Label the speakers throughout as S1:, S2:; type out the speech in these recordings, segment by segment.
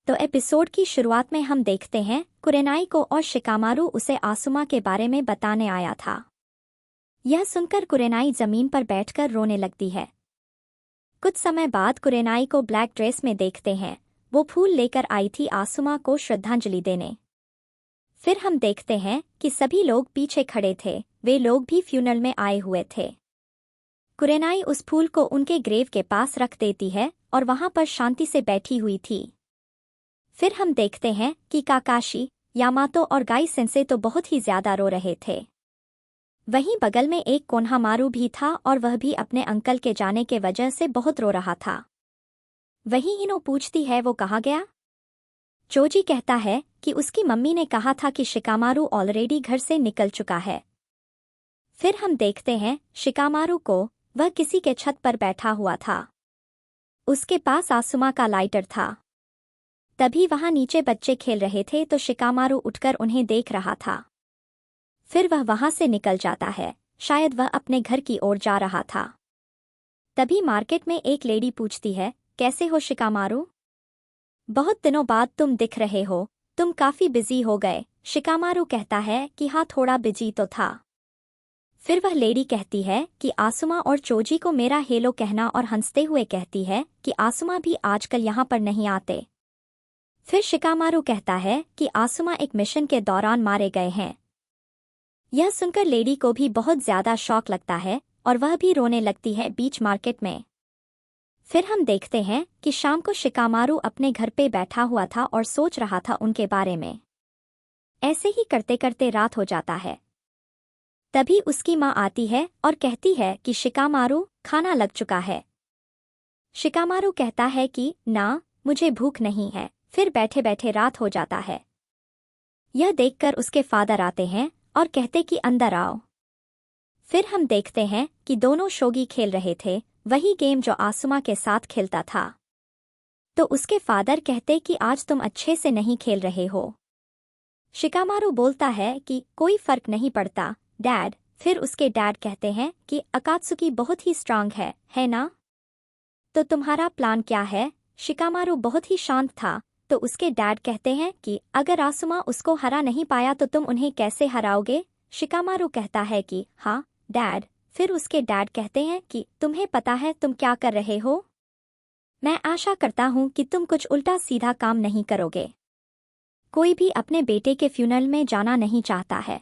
S1: तो एपिसोड की शुरुआत में हम देखते हैं कुरेनाई को और शिकामारू उसे आसुमा के बारे में बताने आया था। यह सुनकर कुरेनाई जमीन पर बैठकर रोने लगती है। कुछ समय बाद कुरेनाई को ब्लैक ड्रेस में देखते हैं। वो फूल लेकर आई थी आसुमा को श्रद्धांजलि देने। फिर हम देखते हैं कि सभी लोग पीछे खड़े थे, वे लोग भी फ्यूनल में आए हुए थे। कुरेनाई उस फूल को उनके ग्रेव के पास रख देती है और वहां पर शांति से बैठी हुई थी। फिर हम देखते हैं कि काकाशी, यामातो और गाई सेंसे तो बहुत ही ज्यादा रो रहे थे। वहीं बगल में एक कोन्हामारू भी था और वह भी अपने अंकल के जाने के वजह से बहुत रो रहा था। वहीं हिनो पूछती है वो कहाँ गया। चोजी कहता है कि उसकी मम्मी ने कहा था कि शिकामारू ऑलरेडी घर से निकल चुका है। फिर हम देखते हैं शिकामारू को, वह किसी के छत पर बैठा हुआ था। उसके पास आसुमा का लाइटर था। तभी वहां नीचे बच्चे खेल रहे थे तो शिकामारू उठकर उन्हें देख रहा था। फिर वह वहां से निकल जाता है, शायद वह अपने घर की ओर जा रहा था। तभी मार्केट में एक लेडी पूछती है, कैसे हो शिकामारू? बहुत दिनों बाद तुम दिख रहे हो, तुम काफी बिजी हो गए। शिकामारू कहता है कि हाँ, थोड़ा बिजी तो था। फिर वह लेडी कहती है कि आसुमा और चोजी को मेरा हेलो कहना और हंसते हुए कहती है कि आसुमा भी आजकल यहाँ पर नहीं आते। फिर शिकामारू कहता है कि आसुमा एक मिशन के दौरान मारे गए हैं। यह सुनकर लेडी को भी बहुत ज्यादा शौक लगता है और वह भी रोने लगती है बीच मार्केट में। फिर हम देखते हैं कि शाम को शिकामारू अपने घर पे बैठा हुआ था और सोच रहा था उनके बारे में। ऐसे ही करते करते रात हो जाता है। तभी उसकी माँ आती है और कहती है कि शिकामारू, खाना लग चुका है। शिकामारू कहता है कि ना, मुझे भूख नहीं है। फिर बैठे बैठे रात हो जाता है। यह देखकर उसके फादर आते हैं और कहते कि अंदर आओ। फिर हम देखते हैं कि दोनों शोगी खेल रहे थे, वही गेम जो आसुमा के साथ खेलता था। तो उसके फादर कहते कि आज तुम अच्छे से नहीं खेल रहे हो। शिकामारू बोलता है कि कोई फर्क नहीं पड़ता डैड। फिर उसके डैड कहते हैं कि अकात्सुकी बहुत ही स्ट्रांग है ना? तो तुम्हारा प्लान क्या है? शिकामारू बहुत ही शांत था। तो उसके डैड कहते हैं कि अगर आसुमा उसको हरा नहीं पाया तो तुम उन्हें कैसे हराओगे? शिकामारू कहता है कि हाँ डैड। फिर उसके डैड कहते हैं कि तुम्हें पता है तुम क्या कर रहे हो? मैं आशा करता हूँ कि तुम कुछ उल्टा सीधा काम नहीं करोगे। कोई भी अपने बेटे के फ्यूनल में जाना नहीं चाहता है।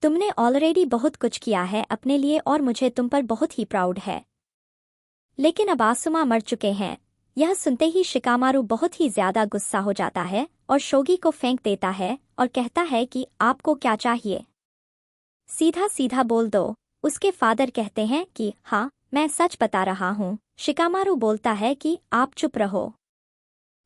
S1: तुमने ऑलरेडी बहुत कुछ किया है अपने लिए और मुझे तुम पर बहुत ही प्राउड है। लेकिन अब आसुमा मर चुके हैं। यह सुनते ही शिकामारू बहुत ही ज्यादा गुस्सा हो जाता है और शोगी को फेंक देता है और कहता है कि आपको क्या चाहिए? सीधा सीधा बोल दो। उसके फादर कहते हैं कि हाँ, मैं सच बता रहा हूँ। शिकामारू बोलता है कि आप चुप रहो,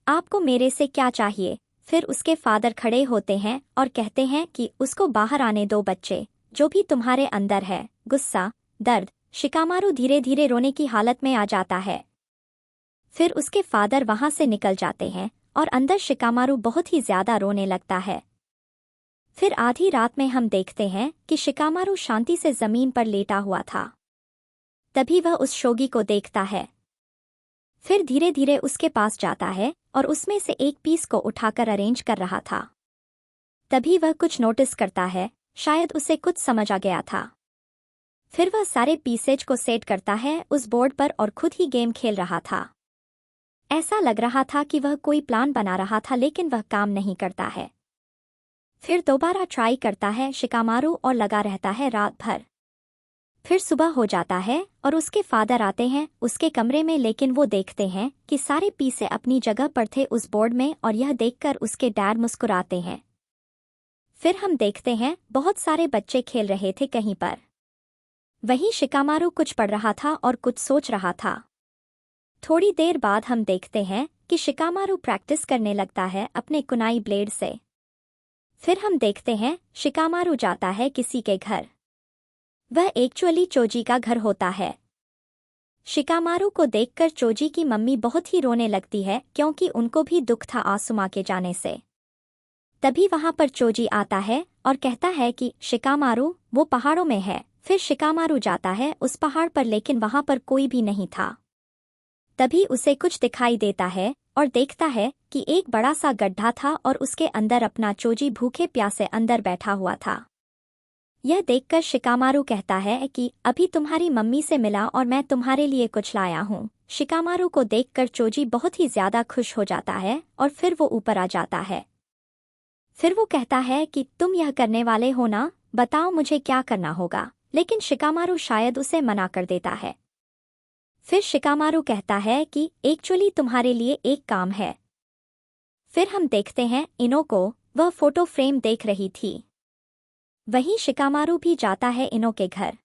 S1: आपको मेरे से क्या चाहिए? फिर उसके फादर खड़े होते हैं और कहते हैं कि उसको बाहर आने दो बच्चे, जो भी तुम्हारे अंदर है, गुस्सा, दर्द। शिकामारू धीरे धीरे रोने की हालत में आ जाता है। फिर उसके फादर वहां से निकल जाते हैं और अंदर शिकामारू बहुत ही ज्यादा रोने लगता है। फिर आधी रात में हम देखते हैं कि शिकामारू शांति से जमीन पर लेटा हुआ था। तभी वह उस शोगी को देखता है। फिर धीरे धीरे उसके पास जाता है और उसमें से एक पीस को उठाकर अरेंज कर रहा था। तभी वह कुछ नोटिस करता है, शायद उसे कुछ समझ आ गया था। फिर वह सारे पीसेज को सेट करता है उस बोर्ड पर और खुद ही गेम खेल रहा था। ऐसा लग रहा था कि वह कोई प्लान बना रहा था, लेकिन वह काम नहीं करता है। फिर दोबारा ट्राई करता है शिकामारू और लगा रहता है रात भर। फिर सुबह हो जाता है और उसके फादर आते हैं उसके कमरे में, लेकिन वो देखते हैं कि सारे पीसे अपनी जगह पर थे उस बोर्ड में और यह देखकर उसके डैड मुस्कुराते हैं। फिर हम देखते हैं बहुत सारे बच्चे खेल रहे थे कहीं पर। वहीं शिकामारू कुछ पढ़ रहा था और कुछ सोच रहा था। थोड़ी देर बाद हम देखते हैं कि शिकामारू प्रैक्टिस करने लगता है अपने कुनाई ब्लेड से। फिर हम देखते हैं शिकामारू जाता है किसी के घर। वह एक्चुअली चोजी का घर होता है। शिकामारू को देखकर चोजी की मम्मी बहुत ही रोने लगती है, क्योंकि उनको भी दुख था आसुमा के जाने से। तभी वहां पर चोजी आता है और कहता है कि शिकामारू, वो पहाड़ों में है। फिर शिकामारू जाता है उस पहाड़ पर, लेकिन वहां पर कोई भी नहीं था। तभी उसे कुछ दिखाई देता है और देखता है कि एक बड़ा सा गड्ढा था और उसके अंदर अपना चोजी भूखे प्यासे अंदर बैठा हुआ था। यह देखकर शिकामारू कहता है कि अभी तुम्हारी मम्मी से मिला और मैं तुम्हारे लिए कुछ लाया हूँ। शिकामारू को देखकर चोजी बहुत ही ज्यादा खुश हो जाता है और फिर वो ऊपर आ जाता है। फिर वो कहता है कि तुम यह करने वाले हो ना, बताओ मुझे क्या करना होगा। लेकिन शिकामारू शायद उसे मना कर देता है। फिर शिकामारू कहता है कि एक्चुअली तुम्हारे लिए एक काम है। फिर हम देखते हैं इनो को, वह फोटो फ्रेम देख रही थी। वहीं शिकामारू भी जाता है इनो के घर।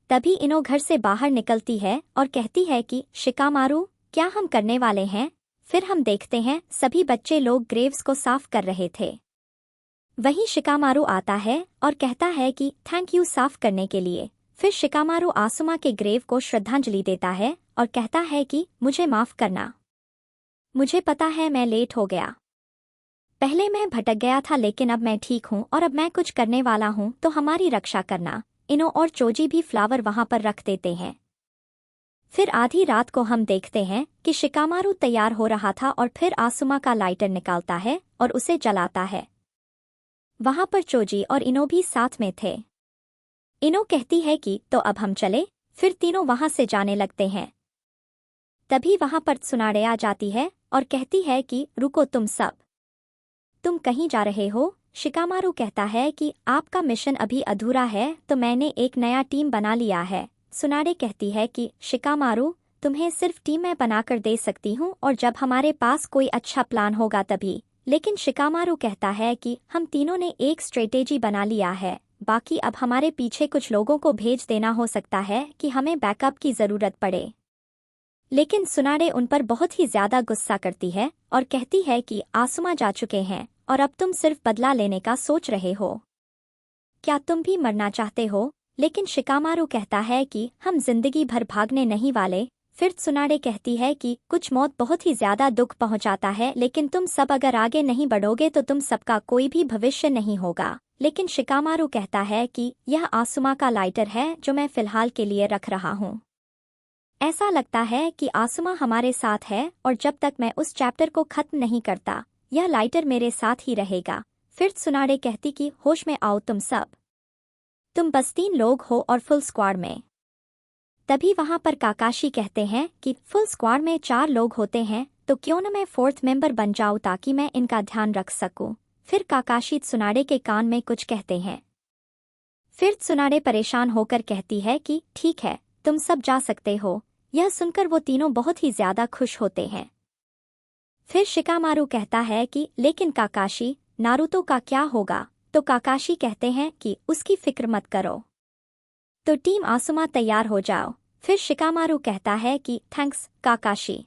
S1: तभी इनो घर से बाहर निकलती है और कहती है कि शिकामारू, क्या हम करने वाले हैं? फिर हम देखते हैं सभी बच्चे लोग ग्रेव्स को साफ कर रहे थे। वहीं शिकामारू आता है और कहता है कि थैंक यू साफ करने के लिए। फिर शिकामारू आसुमा के ग्रेव को श्रद्धांजलि देता है और कहता है कि मुझे माफ करना, मुझे पता है मैं लेट हो गया। पहले मैं भटक गया था लेकिन अब मैं ठीक हूँ और अब मैं कुछ करने वाला हूँ, तो हमारी रक्षा करना। इनो और चोजी भी फ्लावर वहां पर रख देते हैं। फिर आधी रात को हम देखते हैं कि शिकामारू तैयार हो रहा था और फिर आसुमा का लाइटर निकालता है और उसे जलाता है। वहां पर चोजी और इनो भी साथ में थे। इनो कहती है कि तो अब हम चले। फिर तीनों वहां से जाने लगते हैं। तभी वहां पर त्सुनाडे आ जाती है और कहती है कि रुको तुम सब, तुम कहीं जा रहे हो? शिकामारू कहता है कि आपका मिशन अभी अधूरा है, तो मैंने एक नया टीम बना लिया है। त्सुनाडे कहती है कि शिकामारू, तुम्हें सिर्फ टीम मैं बनाकर दे सकती हूँ और जब हमारे पास कोई अच्छा प्लान होगा तभी। लेकिन शिकामारू कहता है कि हम तीनों ने एक स्ट्रेटेजी बना लिया है, बाकी अब हमारे पीछे कुछ लोगों को भेज देना, हो सकता है कि हमें बैकअप की जरूरत पड़े। लेकिन त्सुनाडे उन पर बहुत ही ज्यादा गुस्सा करती है और कहती है कि आसुमा जा चुके हैं और अब तुम सिर्फ बदला लेने का सोच रहे हो। क्या तुम भी मरना चाहते हो? लेकिन शिकामारू कहता है कि हम जिंदगी भर भागने नहीं वाले। फिर त्सुनाडे कहती है कि कुछ मौत बहुत ही ज्यादा दुख पहुंचाता है, लेकिन तुम सब अगर आगे नहीं बढ़ोगे तो तुम सबका कोई भी भविष्य नहीं होगा। लेकिन शिकामारू कहता है कि यह आसुमा का लाइटर है जो मैं फिलहाल के लिए रख रहा हूँ। ऐसा लगता है कि आसुमा हमारे साथ है और जब तक मैं उस चैप्टर को खत्म नहीं करता, यह लाइटर मेरे साथ ही रहेगा। फिर त्सुनाडे कहती कि होश में आओ तुम सब, तुम बस 3 लोग हो और फुल स्क्वाड में। तभी वहां पर काकाशी कहते हैं कि फुल स्क्वाड में 4 लोग होते हैं, तो क्यों न मैं 4th मेंबर बन जाऊं ताकि मैं इनका ध्यान रख सकूं। फिर काकाशी त्सुनाडे के कान में कुछ कहते हैं। फिर त्सुनाडे परेशान होकर कहती है कि ठीक है, तुम सब जा सकते हो। यह सुनकर वो तीनों बहुत ही ज्यादा खुश होते हैं। फिर शिकामारू कहता है कि लेकिन काकाशी, नारुतो का क्या होगा? तो काकाशी कहते हैं कि उसकी फिक्र मत करो, तो टीम आसुमा तैयार हो जाओ। फिर शिकामारू कहता है कि थैंक्स काकाशी।